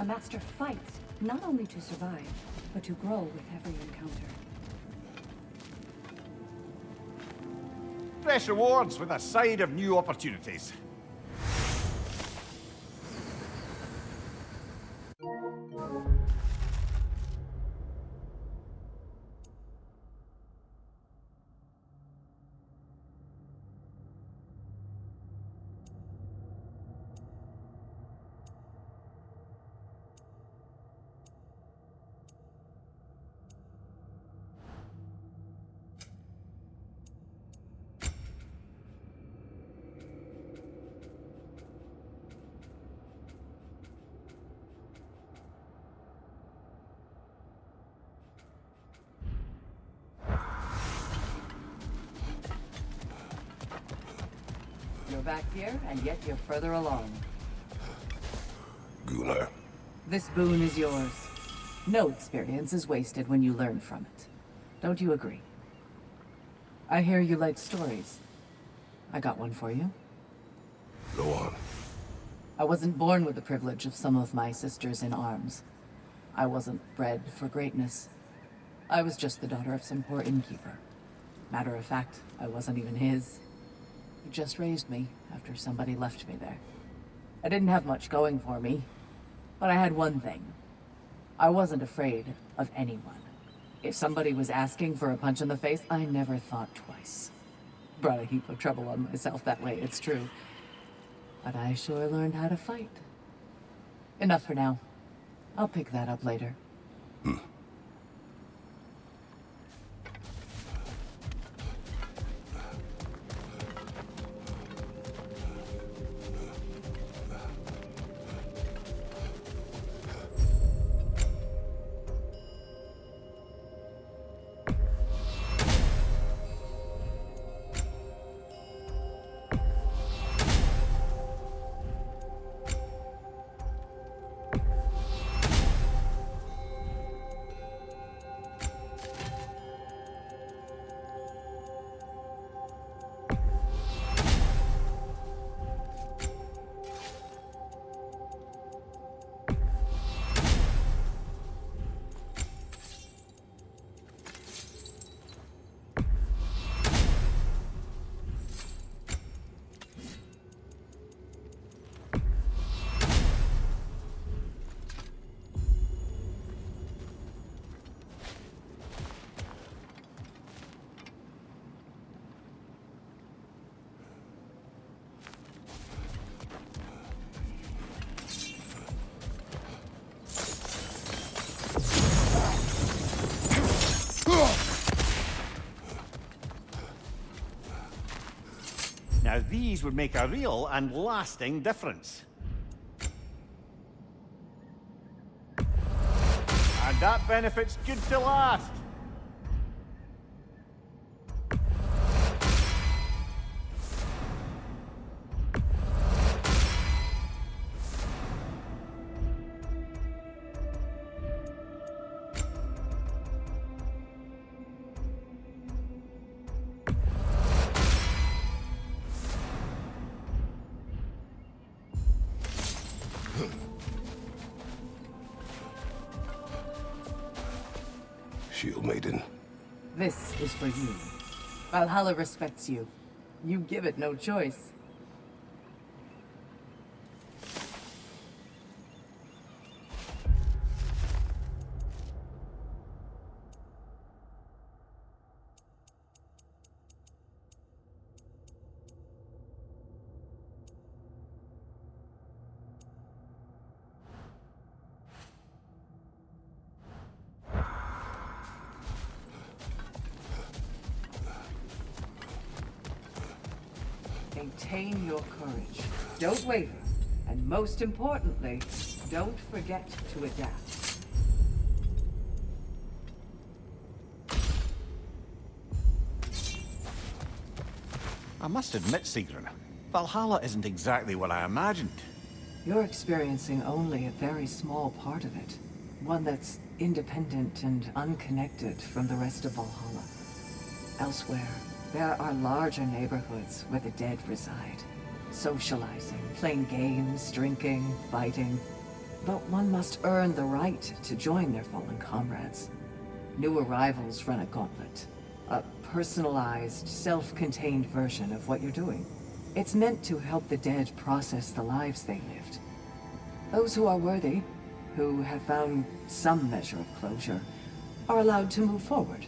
A master fights, not only to survive, but to grow with every encounter. Fresh rewards with a side of new opportunities. You're back here, and yet you're further along. Gunnar. This boon is yours. No experience is wasted when you learn from it. Don't you agree? I hear you like stories. I got one for you. Go on. I wasn't born with the privilege of some of my sisters in arms. I wasn't bred for greatness. I was just the daughter of some poor innkeeper. Matter of fact, I wasn't even his. He just raised me after somebody left me there. I didn't have much going for me, but I had one thing. I wasn't afraid of anyone. If somebody was asking for a punch in the face, I never thought twice. Brought a heap of trouble on myself that way, it's true. But I sure learned how to fight. Enough for now. I'll pick that up later. Now these would make a real and lasting difference. And that benefit's good to last. Shield Maiden. This is for you. Valhalla respects you. You give it no choice. Maintain your courage. Don't waver. And most importantly, don't forget to adapt. I must admit, Sigrun, Valhalla isn't exactly what I imagined. You're experiencing only a very small part of it. One that's independent and unconnected from the rest of Valhalla. Elsewhere, there are larger neighborhoods where the dead reside. Socializing, playing games, drinking, fighting. but one must earn the right to join their fallen comrades. New arrivals run a gauntlet. A personalized, self-contained version of what you're doing. It's meant to help the dead process the lives they lived. Those who are worthy, who have found some measure of closure, are allowed to move forward.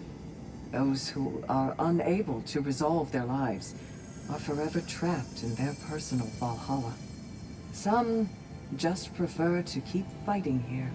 Those who are unable to resolve their lives are forever trapped in their personal Valhalla. Some just prefer to keep fighting here.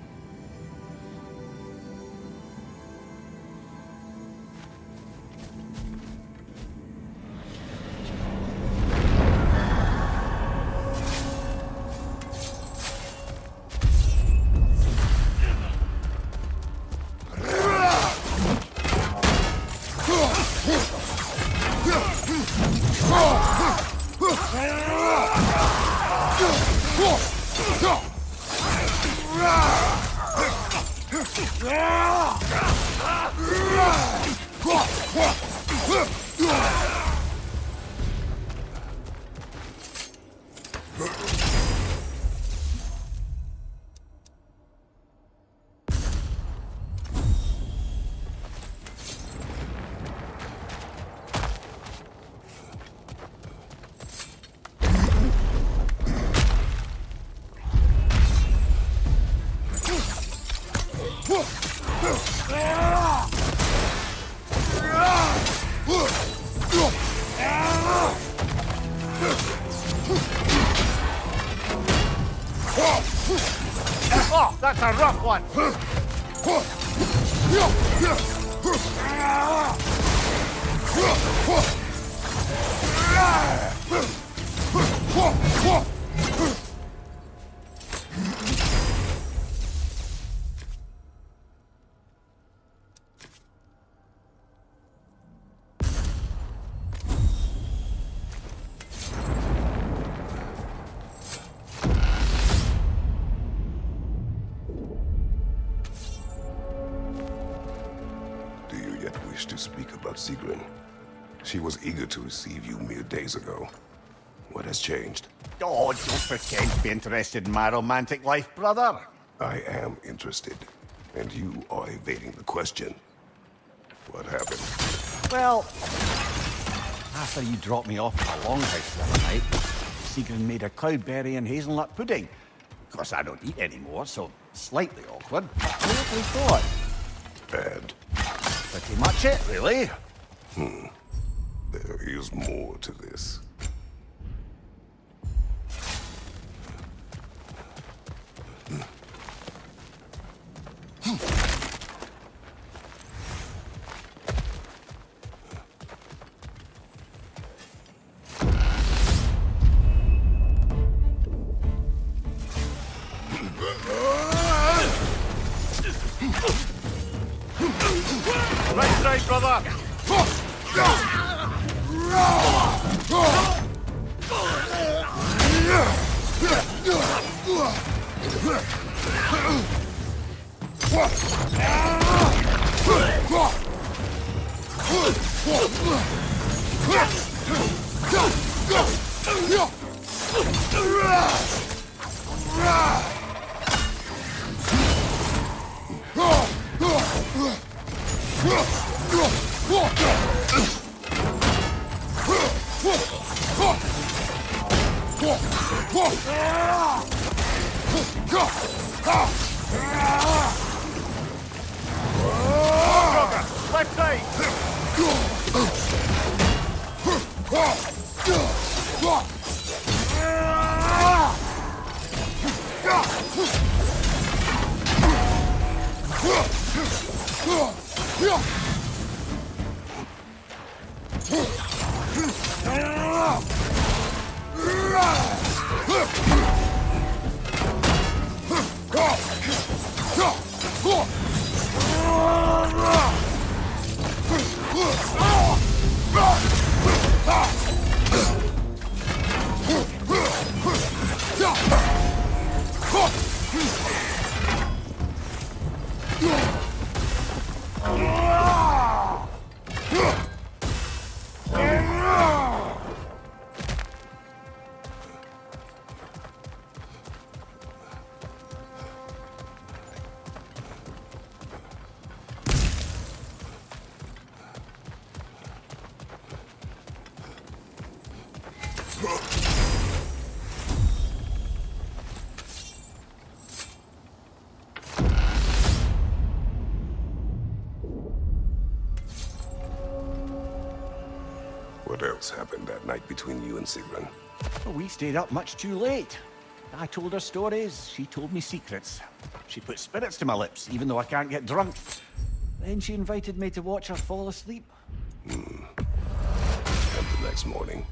Oh, that's a rough one. Do you yet wish to speak about Sigrun? She was eager to receive you mere days ago. What has changed? Oh, don't pretend to be interested in my romantic life, brother. I am interested, and you are evading the question. What happened? Well, after you dropped me off at the longhouse the other night, Sigrun made a cloudberry and hazelnut pudding. Of course, I don't eat anymore, so slightly awkward. But totally thought. And Pretty much it, really. there is more to this. Right, brother. Left side. What else happened that night between you and Sigrun? Well, we stayed up much too late. I told her stories, she told me secrets. She put spirits to my lips, even though I can't get drunk. Then she invited me to watch her fall asleep. And the next morning?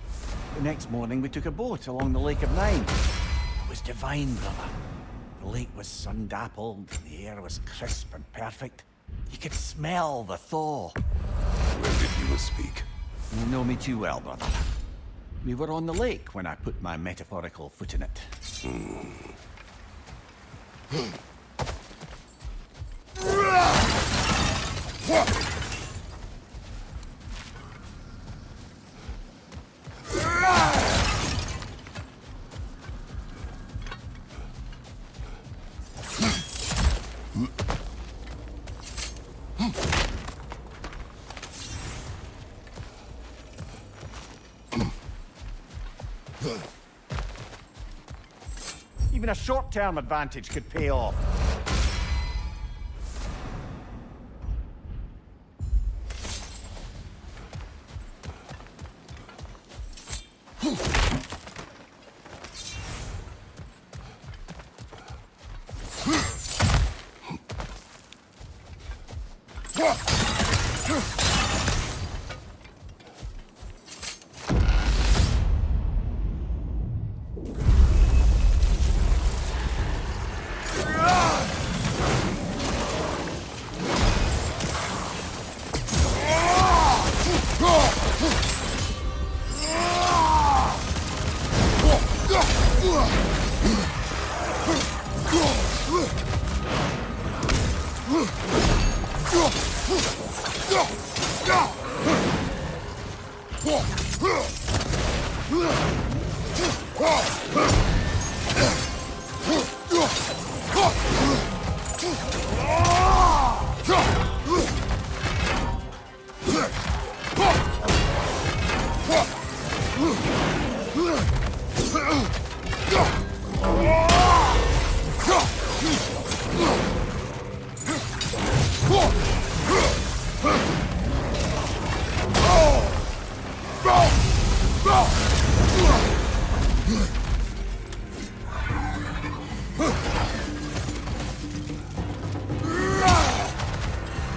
The next morning, we took a boat along the Lake of Nine. It was divine, brother. The lake was sun-dappled, the air was crisp and perfect. You could smell the thaw. When did you speak? You know me too well, brother. We were on the lake when I put my metaphorical foot in it. Even a short-term advantage could pay off.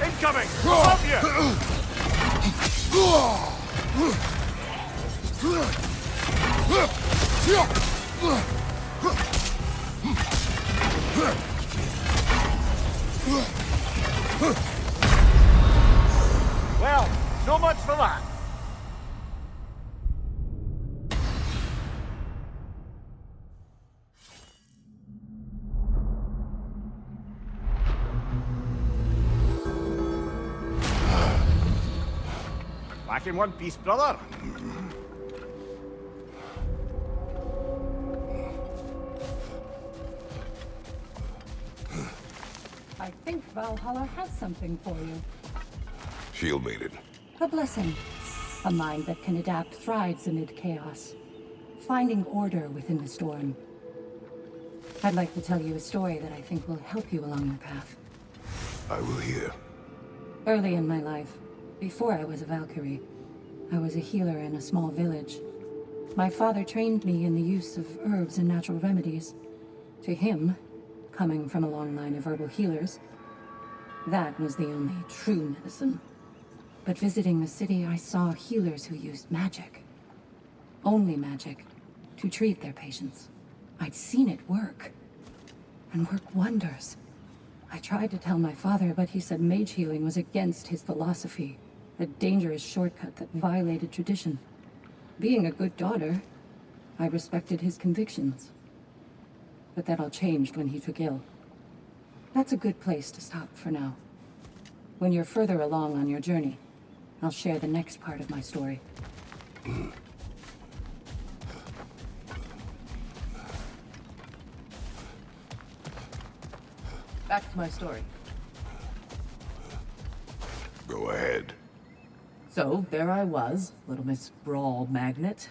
Incoming! Above you! Well, so much for that. Back in one piece, brother. I think Valhalla has something for you. Shield made it. A blessing. A mind that can adapt thrives amid chaos, finding order within the storm. I'd like to tell you a story that I think will help you along your path. I will hear. Early in my life, before I was a Valkyrie, I was a healer in a small village. My father trained me in the use of herbs and natural remedies. To him, coming from a long line of herbal healers, that was the only true medicine. But visiting the city, I saw healers who used magic. Only magic, to treat their patients. I'd seen it work. And work wonders. I tried to tell my father, but he said mage healing was against his philosophy. A dangerous shortcut that violated tradition. Being a good daughter, I respected his convictions. But that all changed when he took ill. That's a good place to stop for now. When you're further along on your journey, I'll share the next part of my story. Back to my story. Go ahead. So, there I was, Little Miss Brawl Magnet.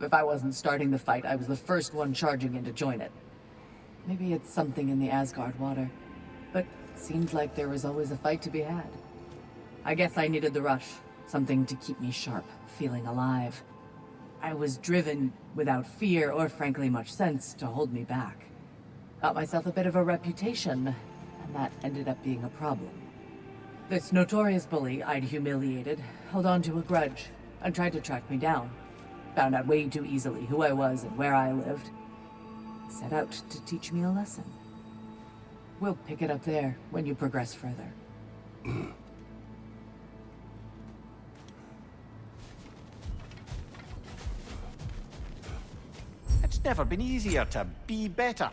If I wasn't starting the fight, I was the first one charging in to join it. Maybe it's something in the Asgard water, but it seemed like there was always a fight to be had. I guess I needed the rush, Something to keep me sharp, feeling alive. I was driven without fear or frankly much sense to hold me back. Got myself a bit of a reputation, and that ended up being a problem. This notorious bully I'd humiliated held on to a grudge and tried to track me down. Found out way too easily who I was and where I lived. Set out to teach me a lesson. We'll pick it up there when you progress further. It's never been easier to be better.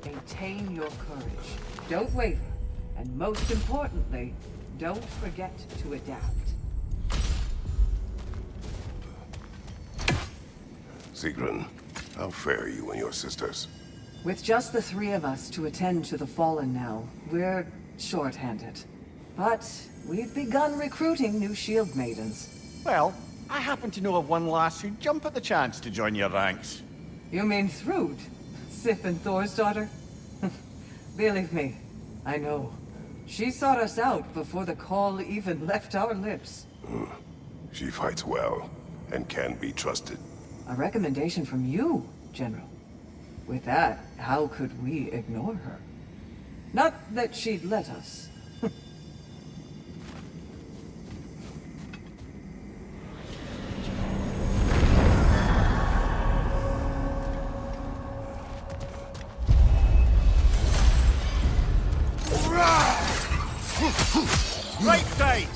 Maintain your courage. Don't waver. And most importantly, don't forget to adapt. Sigrun, how fare you and your sisters? With just the three of us to attend to the fallen now, we're short-handed. But we've begun recruiting new shield maidens. Well, I happen to know of one lass who'd jump at the chance to join your ranks. You mean Thrud? Sif and Thor's daughter? Believe me, I know. She sought us out before the call even left our lips. She fights well and can be trusted. A recommendation from you, General. With that, how could we ignore her? Not that she'd let us. Right side!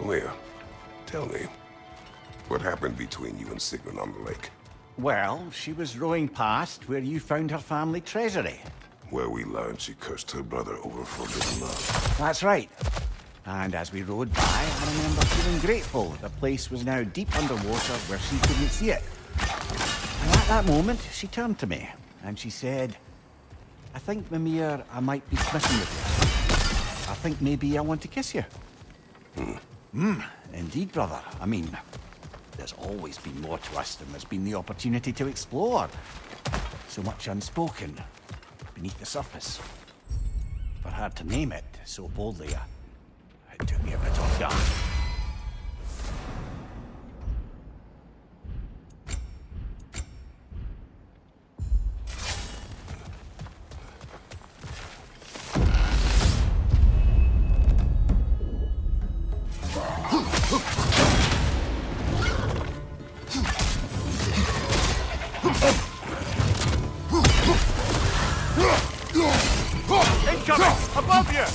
Leah, tell me, what happened between you and Sigrun on the lake? Well, she was rowing past where you found her family treasury. Where we learned she cursed her brother over forbidden love. That's right. And as we rowed by, I remember feeling grateful that the place was now deep underwater where she couldn't see it. And at that moment, she turned to me, and she said, I think, Mimir, I might be smitten with you. I think maybe I want to kiss you. Indeed, brother. I mean, there's always been more to us than there's been the opportunity to explore. So much unspoken, beneath the surface. For her to name it so boldly, it took me a bit off guard. incoming! Above you!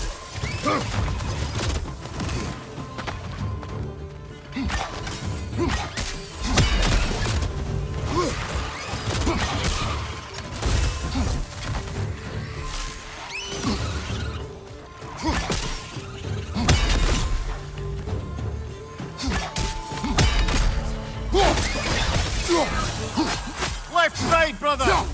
Left side, brother!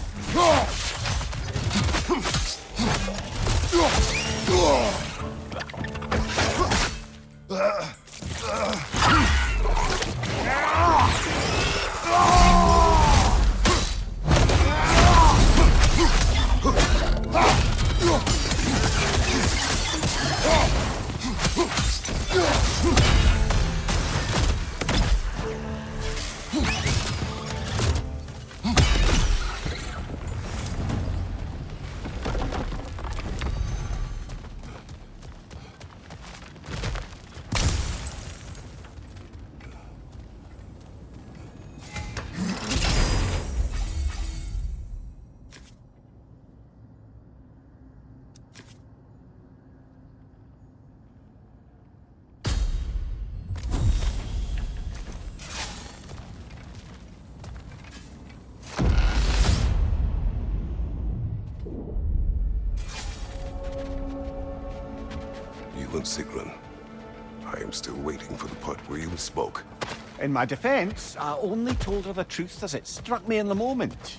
You and Sigrun. I am still waiting for the part where you spoke. In my defense, I only told her the truth as it struck me in the moment.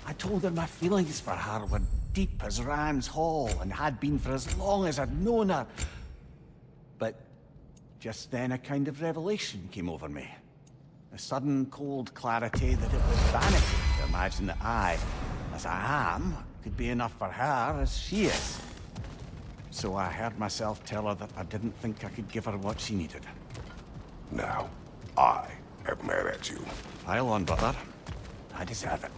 I told her my feelings for her were deep as Rand's Hall and had been for as long as I'd known her. But just then a kind of revelation came over me. A sudden cold clarity that it was vanity to imagine that I, as I am, could be enough for her as she is. So I heard myself tell her that I didn't think I could give her what she needed. Now, I am mad at you. Pile on, brother. I deserve it.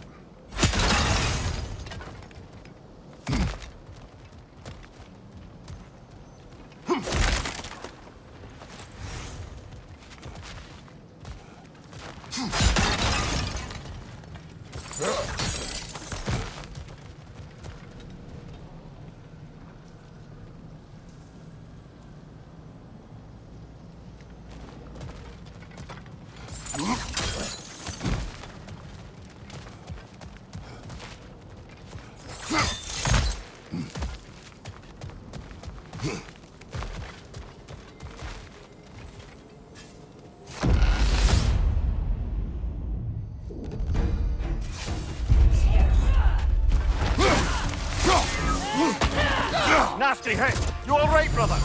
Nasty hit! You all right, brother?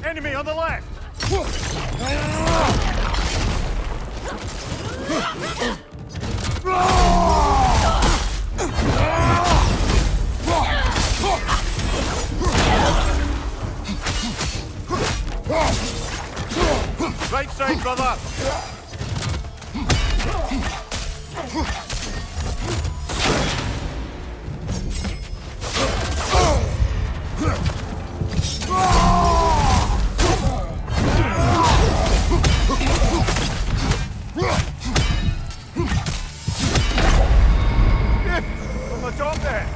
Enemy on the left! Right side, brother! From the top there!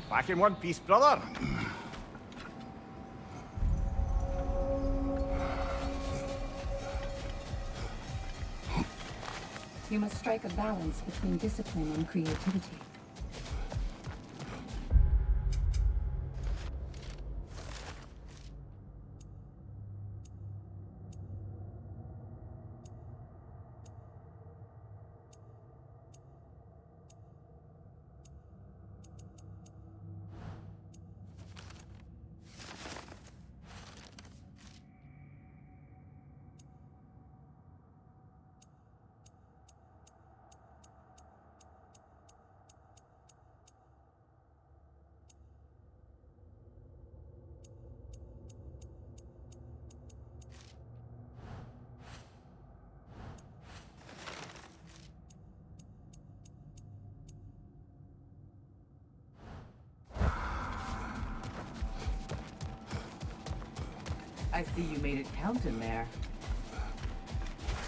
Back in one piece, brother. You must strike a balance between discipline and creativity. I see you made it count in there.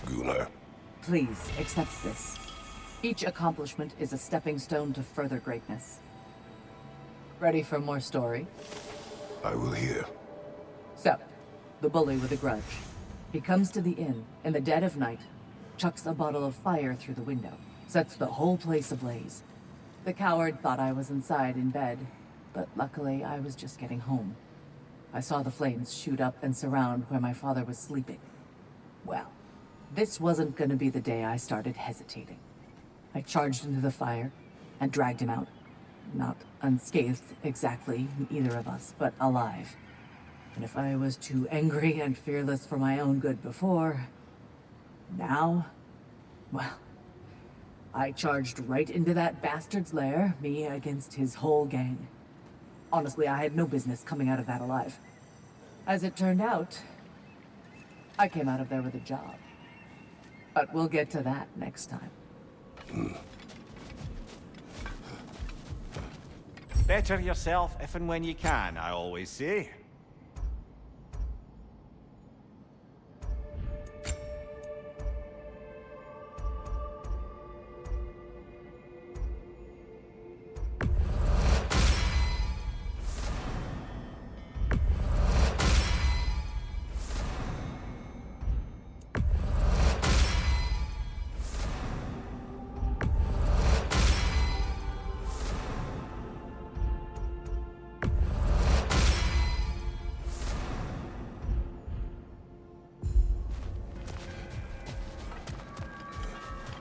Gunnar, Please, accept this. Each accomplishment is a stepping stone to further greatness. Ready for more story? I will hear. So, the bully with a grudge. He comes to the inn in the dead of night, chucks a bottle of fire through the window, sets the whole place ablaze. The coward thought I was inside in bed, but luckily I was just getting home. I saw the flames shoot up and surround where my father was sleeping. Well, this wasn't gonna be the day I started hesitating. I charged into the fire and dragged him out. Not unscathed exactly, either of us, but alive. And if I was too angry and fearless for my own good before, now, well, I charged right into that bastard's lair, me against his whole gang. Honestly, I had no business coming out of that alive. As it turned out, I came out of there with a job. But we'll get to that next time. Better yourself if and when you can, I always say.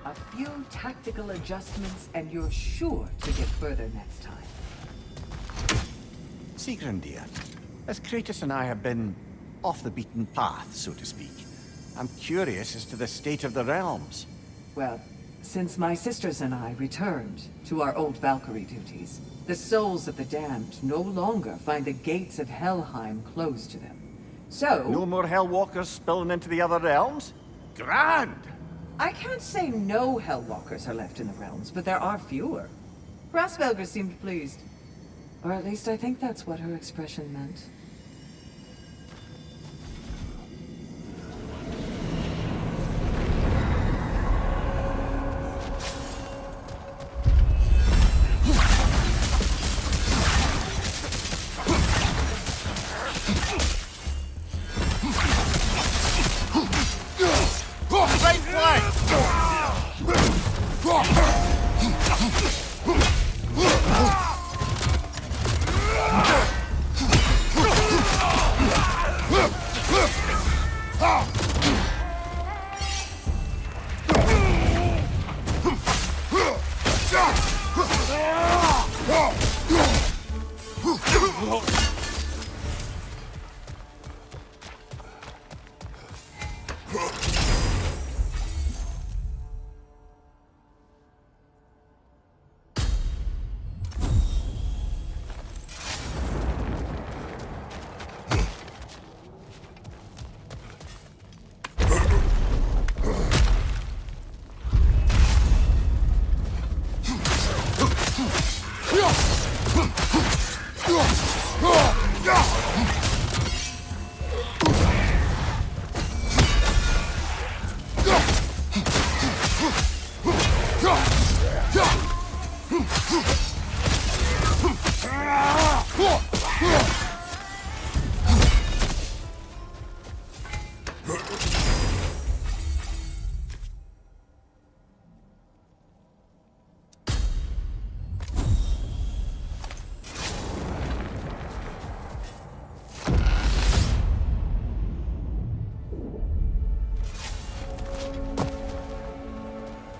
A few tactical adjustments and you're sure to get further next time. Sigrun, dear, as Kratos and I have been off the beaten path, so to speak, I'm curious as to the state of the realms. Well, since my sisters and I returned to our old Valkyrie duties, the souls of the damned no longer find the gates of Helheim closed to them. So... No more Hellwalkers spilling into the other realms? Grand! I can't say no Hellwalkers are left in the realms, but there are fewer. Grasvelger seemed pleased. Or at least I think that's what her expression meant.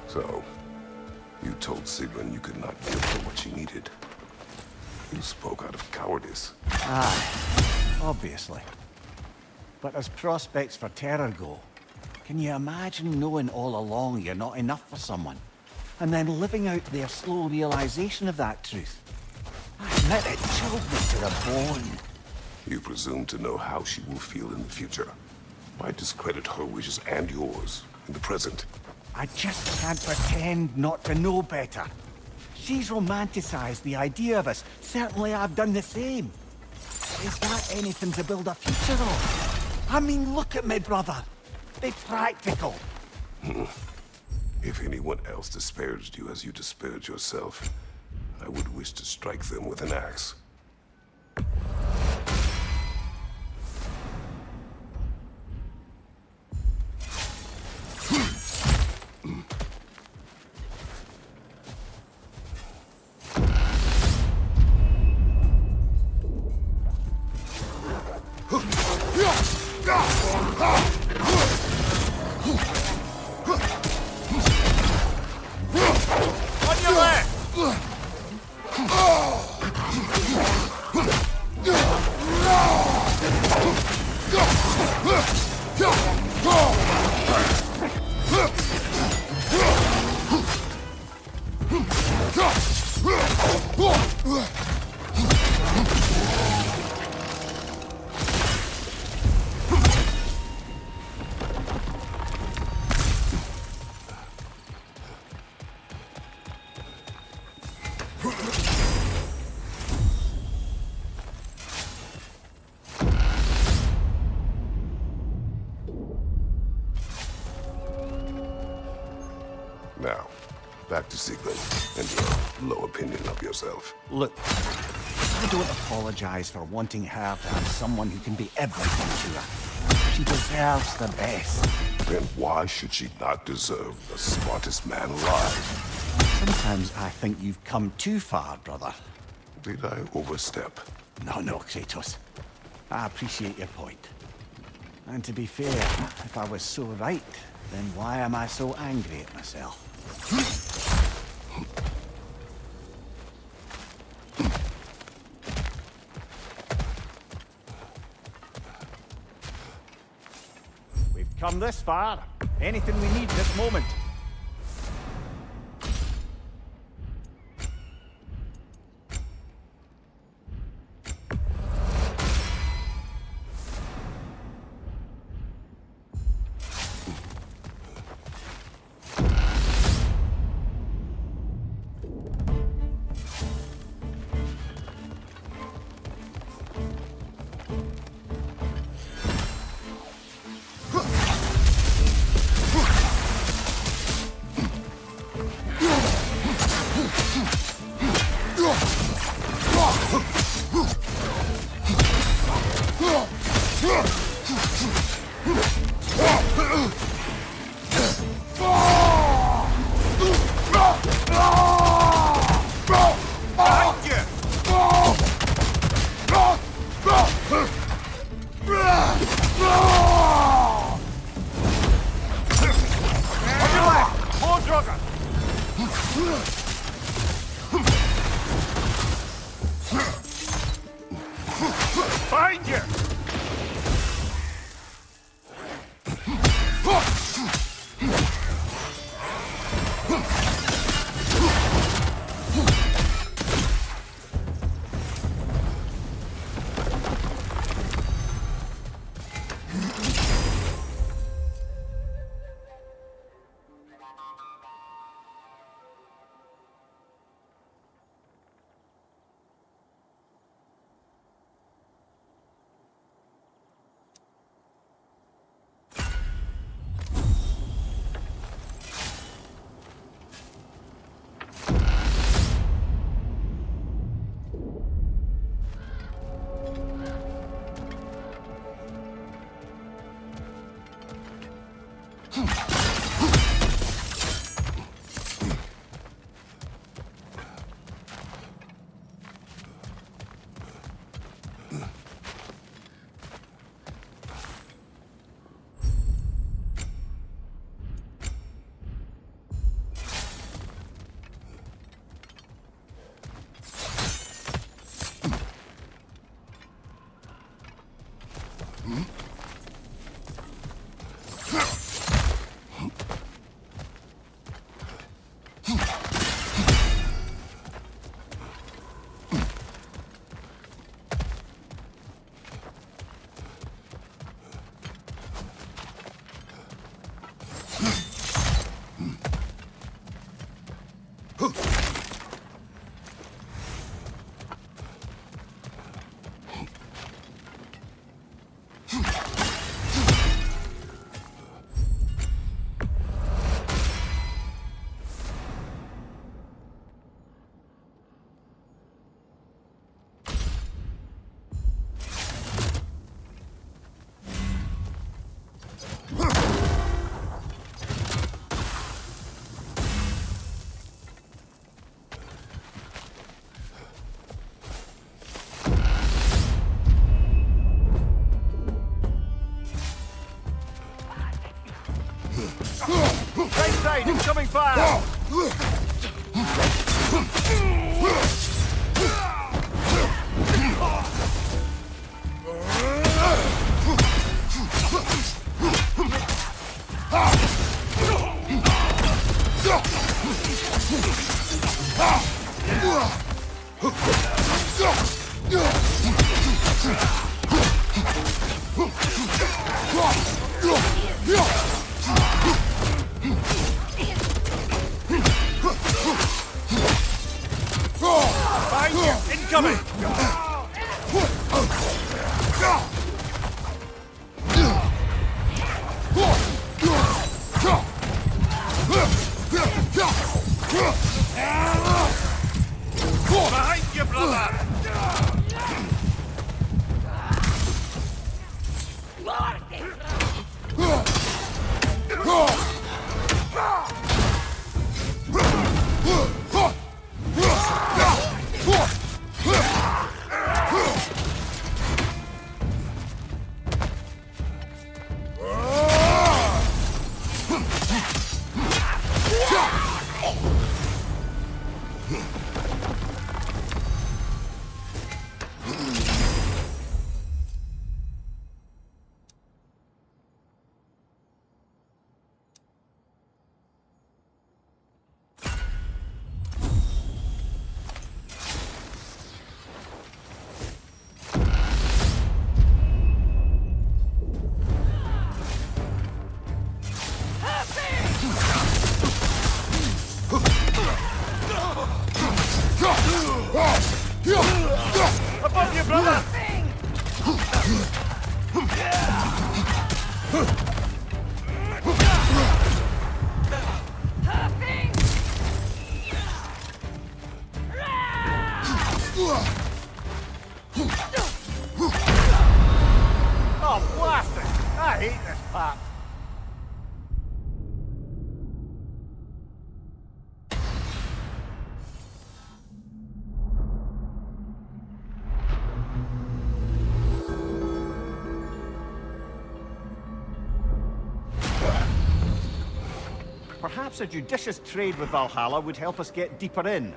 So, you told Sigrun you could not give her what she needed. You spoke out of cowardice. Aye, obviously. But as prospects for terror go, can you imagine knowing all along you're not enough for someone, and then living out their slow realization of that truth? I admit it chilled me to the bone. You presume to know how she will feel in the future. Why discredit her wishes and yours in the present? I just can't pretend not to know better. She's romanticized the idea of us. Certainly I've done the same. Is that anything to build a future of? I mean, look at me, brother. Be practical. If anyone else disparaged you as you disparaged yourself, I would wish to strike them with an axe. On your left! Now, back to Sigrun and your low opinion of yourself. Look, I don't apologize for wanting her to have someone who can be everything to her. She deserves the best. Then why should she not deserve the smartest man alive? Sometimes I think you've come too far, brother. Did I overstep? No, Kratos. I appreciate your point. And to be fair, if I was so right, then why am I so angry at myself? We've come this far. Anything we need this moment. Find you! Right side, incoming fire! Behind you! Incoming! Behind you, brother! Above you, brother! Oh, blast it! I hate this part. Perhaps a judicious trade with Valhalla would help us get deeper in.